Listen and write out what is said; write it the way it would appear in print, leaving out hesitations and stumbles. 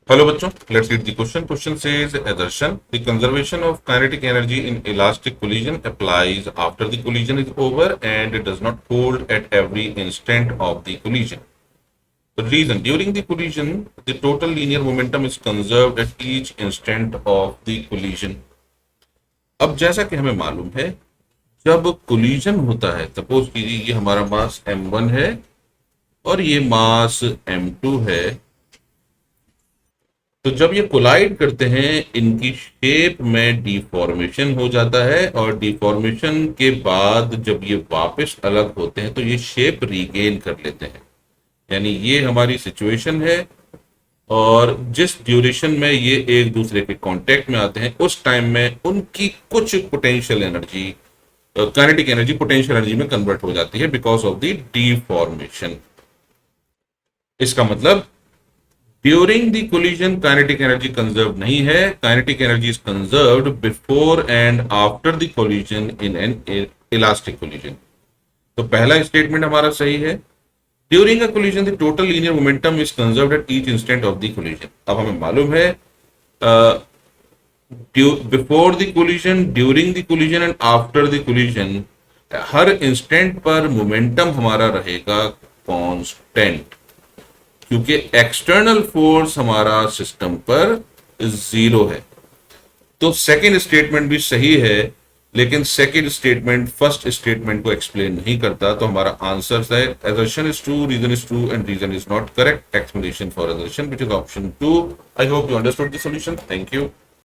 Hello बच्चों, let's read the question. Question says, assertion, the conservation of kinetic energy in elastic collision applies after the collision is over and does not hold at every instant of the collision. The reason, during the collision, the total linear momentum is conserved at each instant of the collision. अब जैसा कि हमें मालूम है, जब collision होता है, suppose कीजिए ये हमारा मास m1 है और ये मास m2 है। तो जब ये कोलाइड करते हैं, इनकी शेप में डिफॉर्मेशन हो जाता है और डिफॉर्मेशन के बाद जब ये वापस अलग होते हैं तो ये शेप रीगेन कर लेते हैं। यानी ये हमारी सिचुएशन है और जिस ड्यूरेशन में ये एक दूसरे के कांटेक्ट में आते हैं उस टाइम में उनकी कुछ potential energy, kinetic energy potential energy में कन्वर्ट हो जाती है बिकॉज ऑफ द डिफॉर्मेशन। इसका मतलब during the collision kinetic energy conserve नहीं है, kinetic energy is conserved before and after the collision in an elastic collision. तो पहला स्टेटमेंट हमारा सही है। During a collision the total linear momentum is conserved at each instant of the collision. अब हमें मालूम है before the collision, during the collision and after the collision her instant पर मोमेंटम हमारा रहेगा कांस्टेंट, क्योंकि एक्सटर्नल फोर्स हमारा system पर जीरो है। तो सेकेंड स्टेटमेंट भी सही है, लेकिन सेकेंड स्टेटमेंट फर्स्ट स्टेटमेंट को एक्सप्लेन नहीं करता। तो हमारा आंसर है assertion is true, reason is true and reason is not correct. Explanation for assertion which is option 2. I hope you understood the solution. Thank you.